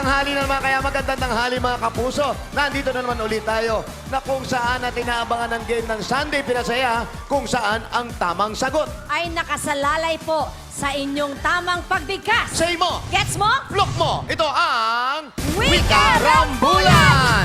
Tanghali na naman, kaya magandang tanghali mga kapuso. Nandito na naman ulit tayo na kung saan natin inaabangan ang game ng Sunday Pinasaya, kung saan ang tamang sagot. Ay nakasalalay po sa inyong tamang pagbigkas. Say mo, Gets mo? look mo, ito ang Wika Rambulan!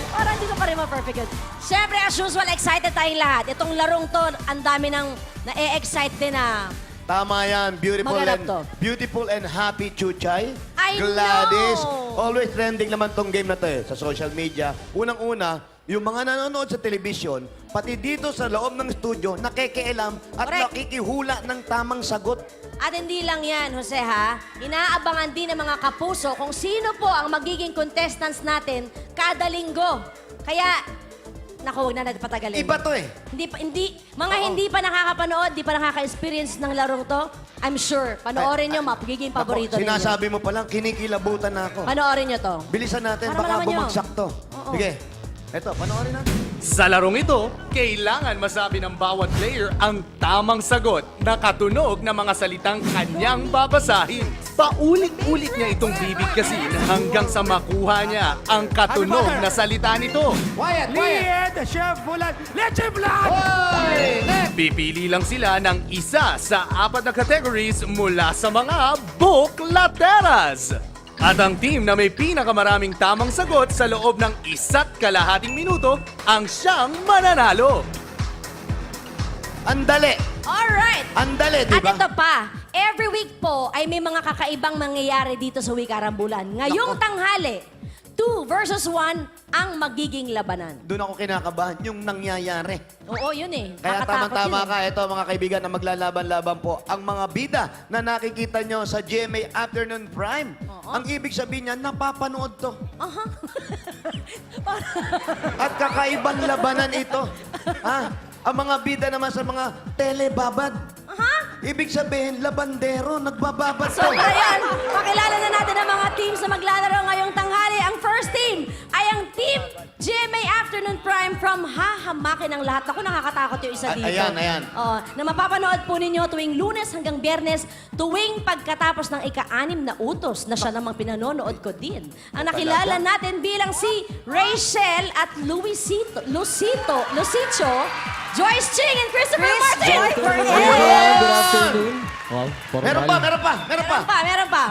Parang hindi ko pa rin ma-perfect yun. Siyempre, as usual, excited tayong lahat. Itong larong to, ang dami ng na-e-excite din na. Tama yan, Maganap to. beautiful and happy Chuchay. I Gladys. know. Always trending naman tong game na to sa social media. Unang-una, yung mga nanonood sa television, pati dito sa loob ng studio, nakikialam at Correct. nakikihula ng tamang sagot. At hindi lang yan, Jose, ha? Inaabangan din ng mga kapuso kung sino po ang magiging contestants natin kada linggo. Kaya, naku, huwag na natin patagalin. Iba to eh. Hindi pa nakakapanood, hindi pa nakaka-experience ng larong to, I'm sure, panoorin nyo, magiging paborito ninyo. Sinasabi mo pa lang, kinikilabutan na ako. Panoorin nyo to. Bilisan natin, Para baka malaman nyo. bumagsak to. Oo. Sige, eto, panoorin natin. Sa larong ito, kailangan masabi ng bawat player ang tamang sagot na katunog ng mga salitang kanyang babasahin. Paulit-ulit niya itong bibigkasin hanggang sa makuha niya ang katunog na salita nito. Quiet, Lied, Chef Bulan, Leche Blan! Hoy! Next! Pipili lang sila ng isa sa 4 na categories mula sa mga buklateras. At ang team na may pinakamaraming tamang sagot sa loob ng 1.5 minuto ang siyang mananalo. Andali! Alright! Andali, di At ba? ito pa, every week po ay may mga kakaibang mangyayari dito sa Wika Rambulan. Ngayong Nako. tanghali, 2 versus 1 ang magiging labanan. Doon ako kinakabahan, yung nangyayari. Oo, yun eh. Kaya Nakakatakot tama-tama yun eh. ka. Ito mga kaibigan na maglalaban-laban po. Ang mga bida na nakikita nyo sa GMA Afternoon Prime. Oo. Ang ibig sabihin niya, napapanood to. Aha. At kakaibang labanan ito. Ha? Ang mga bida naman sa mga telebabad. Aha. Ibig sabihin, labandero, nagbababad to. Sobra yan. Pakilala na natin ang mga teams na maglalaro ngayong tanghali. Ang first team ay ang Team GMA Afternoon Prime from hahamakin ang lahat. Ako, nakakatakot yung isa dito. Ayan. Oh, na mapapanood po ninyo tuwing Lunes hanggang Biyernes, tuwing pagkatapos ng ika-6 na utos na siya namang pinanonood ko din. Ang nakilala natin bilang si Rachel at Lucicho, Joyce Ching and Christopher Martin. Good afternoon. Wow, Meron pa. Meron pa.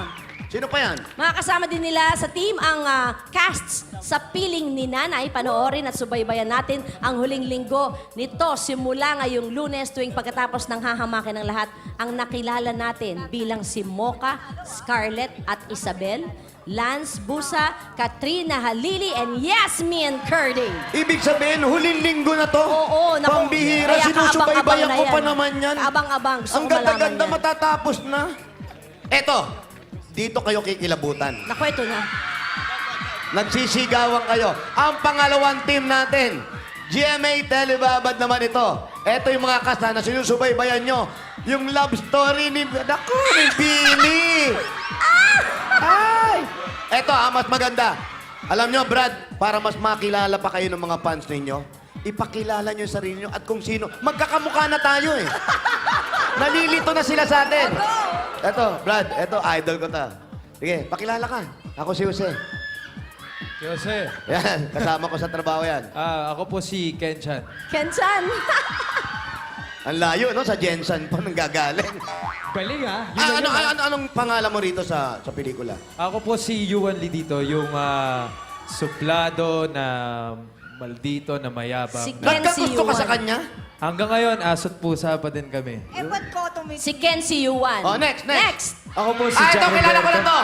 Sino pa yan? Mga kasama din nila sa team ang casts sa piling ni Nanay. Panoorin at subaybayan natin ang huling linggo nito simula ngayong Lunes tuwing pagkatapos ng hahamakin ng lahat ang nakilala natin bilang si Mocha, Scarlett at Isabel, Lance Busa, Katrina Halili, and Yasmin Curdy. Ibig sabihin, huling linggo na to. Oo, naku. Pambihira, Kaya sinusubaybayan kaabang-abang ko na pa yan. naman yan. Kaabang-abang. Gusto Ang ko malaman ganda-ganda yan. matatapos na. Eto, dito kayo kikilabutan. Naku, ito na. Nagsisigawan kayo. Ang pangalawang team natin, GMA Telebabad naman ito. Ito yung mga kasta na sinusubaybayan nyo. Yung love story ni... Naku, ni Billy! Ay! Ito, mas maganda. Alam nyo, Brad, para mas makilala pa kayo ng mga fans ninyo, ipakilala nyo yung sarili nyo at kung sino. Magkakamukha na tayo eh. Nalilito na sila sa atin. Eto, Brad, eto, idol ko ta. Sige, pakilala ka. Ako si Jose. Jose, Yan, kasama ko sa trabaho yan. ako po si Ken Chan. Kenchan. Ang layo, no? Sa Jensen pa nang gagaling. Galing ah. Anong pangalan mo rito sa pelikula? Ako po si Yuan Lee dito, yung suplado na maldito na mayabang. Si na- Ken Nagkagusto ka sa Yuan. kanya? Hanggang ngayon, asot pusa pa din kami. Si Ken si Yuan. Oh, next. Ako po si Ito, Jack kilala ko na Roberto. to.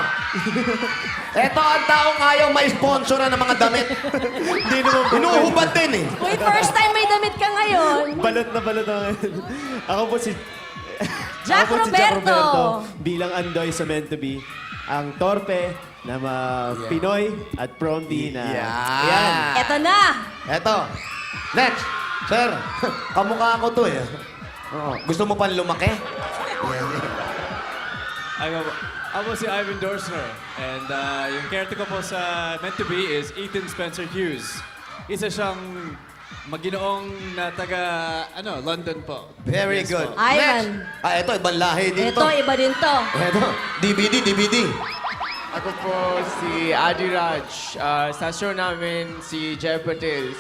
Ito ang taong ayaw ma-sponsora ng mga damit. Hindi naman. Inuhubad din eh. Uy, first time may damit ka ngayon. Balot na balot na. Ako po si... Jack ako po si Jack Roberto. Roberto. Bilang Andoy sa Meant to Be. Ang torpe na Pinoy at Promdi na... Yan. Eto na. Ito. Next. Sir, kamukha ko to eh. Oo. Gusto mo pang lumaki? Ako si Ivan Dorsner. And yung character ko po sa Meant to Be is Ethan Spencer Hughes. Isa siyang maginoong na taga, London po. Very Yes good. po. Ivan. Next. Ito, ibang lahi din Ito, to. iba din to. Ito, DVD. Ako po si Adi Raj. Sa show namin si Jay Patel.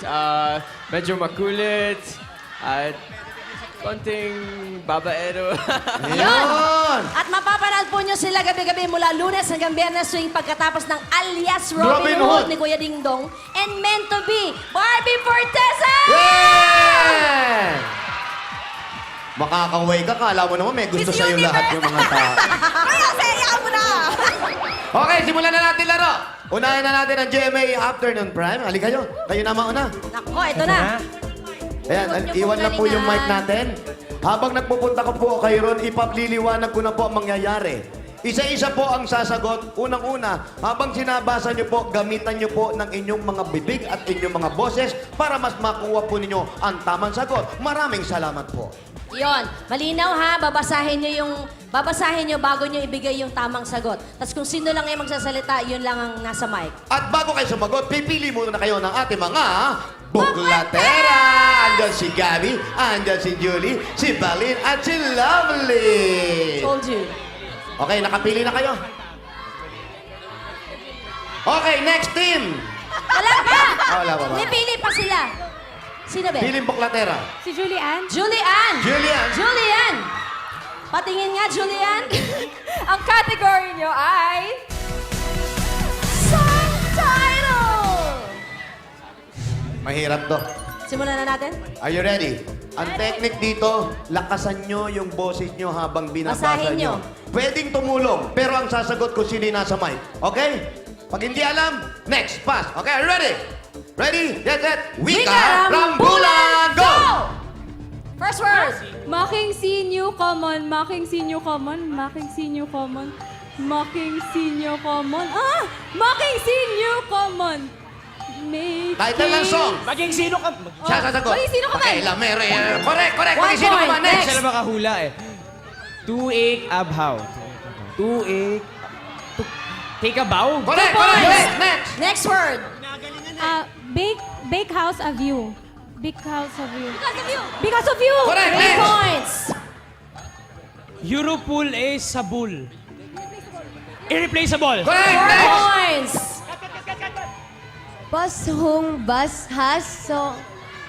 Medyo makulit at konting babaero. Yun! At mapapanood po nyo sila gabi-gabi mula Lunes hanggang Biyernes tuwing pagkatapos ng alias Robin Robin Hood Hood. ni Kuya Ding Dong and meant to be Barbie Fortesa! Yeah! Makakaway ka, kala mo naman may gusto sa'yo lahat yung mga tao. Kaya, saya mo na! Okay, simulan na natin laro. Unahin na natin ang GMA Afternoon Prime. Halika kayo. Kayo na mauna. Nako, ito na. Ayan, iwan lang po yung mic natin. Habang nagpupunta ko po kayo ron, ipagliliwanag ko na po ang mangyayari. Isa-isa po ang sasagot. Unang-una, habang sinabasa niyo po, gamitan niyo po ng inyong mga bibig at inyong mga boses para mas makuha po ninyo ang tamang sagot. Maraming salamat po. Yon, malinaw ha, babasahin nyo bago nyo ibigay yung tamang sagot. Tapos kung sino lang yung magsasalita, yun lang ang nasa mic. At bago kayo sumagot, pipili muna na kayo ng ating mga buklatera! Andyan si Gabby, andyan si Julie, si Balin, at si Lovely! Told you. Okay, nakapili na kayo? Okay, next team! Wala pa! Wala pa ba? May pili pa sila. Sino ba? Piling buklatera. Si Julian. Julian! Julian! Julian! Patingin nga, Julian. Ang category nyo ay... Song title! Mahirap to. Simulan na natin. Are you ready? Ang technique dito, lakasan nyo yung boses nyo habang binabasa Basahin nyo. nyo. Pwedeng tumulong, pero ang sasagot ko sino yung nasa mic. Okay? Pag hindi alam, next, pass. Okay, are you ready? Ready, get set, Wika Rambulan, go! First word. Making see new common, making see new common, making see new common, making see new common. Ah! Making see new common. Making... Title ng song. Maging sino ka? Siya sasagot. Maging sino ka man? Okay, lamere. Correct, correct. One Maging sino ka point, man. Next. next. Sila makahula eh. Tuig abhaw. Tuig... Take a bow? Correct, Two correct. points. Next. Next word. Bake house of you. Big house of you. Because of you. Because of you. Correct, 3 next. points. Europool A Sabul. Irreplaceable. Correct, 4 next. points. Bus hong bus has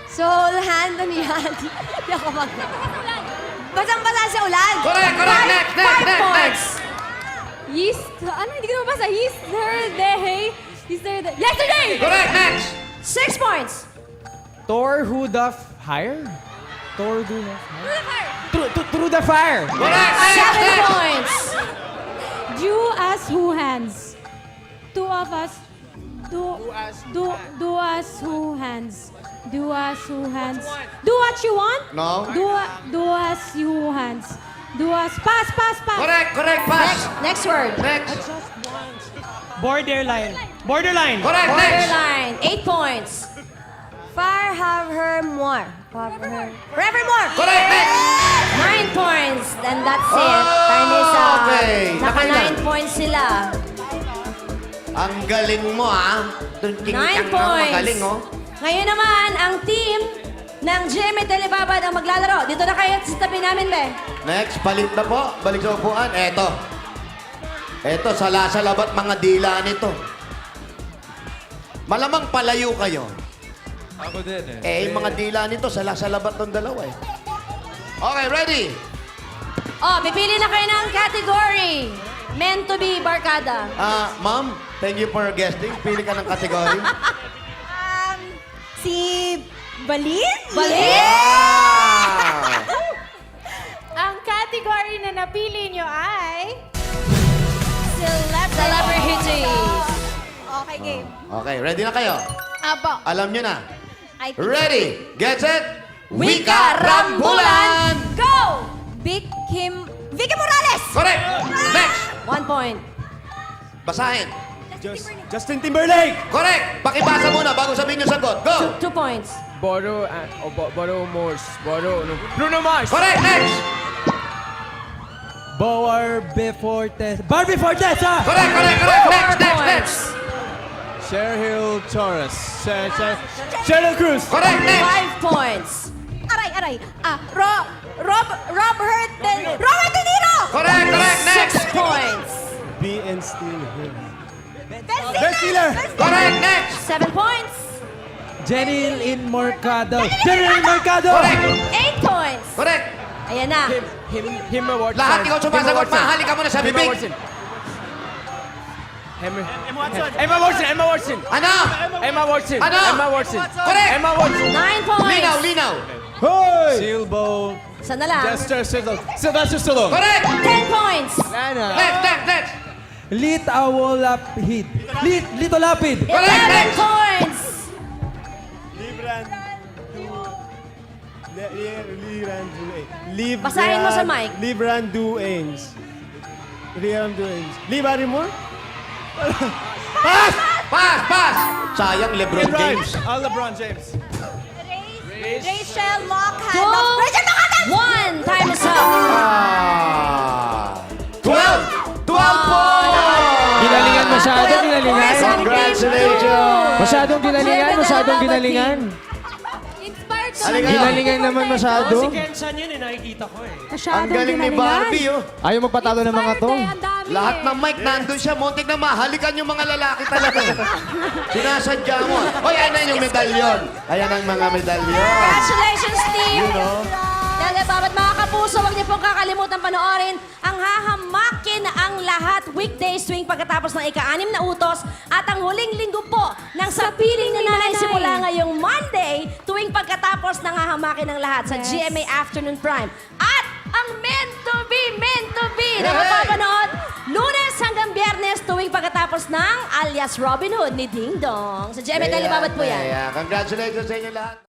soul hand on yan. Hindi ako mag... Basang-basa sa ulan. Correct, correct. Next, next, 5 next, points. next. Ano? Hindi ko mabasa. Yesterday. Correct, next. 6 points. Thor who doth hire? Thor who doth hire? Through the fire! Correct, next, 7 next. points. Do as who hands. Two of us. Do as who hands. Do as who hands. Do what you want. No. Do as you hands. Do as pass. Correct, correct, pass. Next word. Next. Borderline. Borderline. Correct, next. Borderline. 8 points. Far have her more. Forevermore. Correct, next. 9 points. And that's it. Time is up. Okay. Naka Nakailan? 9 points sila. Ang galing mo, ah. 9 points. Magaling, oh. Ngayon naman, ang team ng GMA Telebabad ang maglalaro. Dito na kayo sa tabi namin, be. Next, palit na po. Balik sa upuan. Eto, salasalabat mga dila nito. Malamang palayo kayo. Ako din eh. Yung mga dila nito, salasalabat ng dalawa eh. Okay, ready? Oh, pipili na kayo ng category. Meant to be barkada. Ma'am, thank you for guesting. Pili ka ng kategory. Si Balin? Balin! Wow! Ang category na napili nyo ay... Celebrities. Okay, game. Okay, ready na kayo? Apo. Alam nyo na. I Ready, get set, Wika Rambulan. Go! Vicky Morales! Correct! Next! 1 point. Basahin. Justin Timberlake! Correct! Pakibasa muna bago sabihin yung sagot. Go! 2 points. Boro Mars. Bruno Mars. Correct! Next! Barbie Fortesa. Barbie Fortesa! Correct! Correct! Correct! Next! 4 Next! points. Next! Cheryl Torres. Cheryl Cruz. Correct! Next! 5 points. Aray. Robert De Niro! Correct! Correct! Next! 6 points. B and Steel Hill. Steeler. Correct. Next. 7 points. Jenny Lynn Mercado. Jenny Lynn Mercado. Correct. 8 points. Correct. Ayan na. Him Watson. Lahat ikaw sumasagot. Mahali ka muna sa bibig. Emma Watson. Ano? Emma Watson. Ano? Emma Watson. Correct. Emma Watson. 9 points. Linaw. Hoy! Silbo. Isa na lang. Sylvester Stallone. Correct. 10 points. Next. Lit Awolapid. Lito Lapid. 11 Correct, next. points. Basahin mo sa mic. Libran Duains. Lee Barrymore? Pass. Sayang, LeBron James. LeBron James. Rachel Lockhart. 2, 1. Time is up. 12 points! Ginalingan masyado, ginalingan. Congratulations! Masyadong ginalingan. Inspired ka. Halika. Ginalingan naman masyado. Si Kensan yun nakikita ko eh. Ang galing ni Barbie, oh. Ayaw magpatalo ng mga to. Lahat ng mic nandun siya. Muntik na mahalikan yung mga lalaki talaga. Sinasadya mo. Hoy, ayan yung medalyon. Ayan ang mga medalyon. Congratulations, team. You know? Dahil babat mga kapuso, huwag niyo pong kakalimutan panoorin ang hahamakin ang lahat weekdays tuwing pagkatapos ng ika-6 na utos at ang huling linggo po ng Sa Piling ni Nanay simula ngayong Monday tuwing pagkatapos ng hahamakin ng lahat sa GMA Afternoon Prime. At ang Meant to Be na mapapanood Lunes hanggang Biyernes tuwing pagkatapos ng alias Robin Hood ni Ding Dong. Sa GMA Telebabat po yan. Congratulations sa inyo lahat.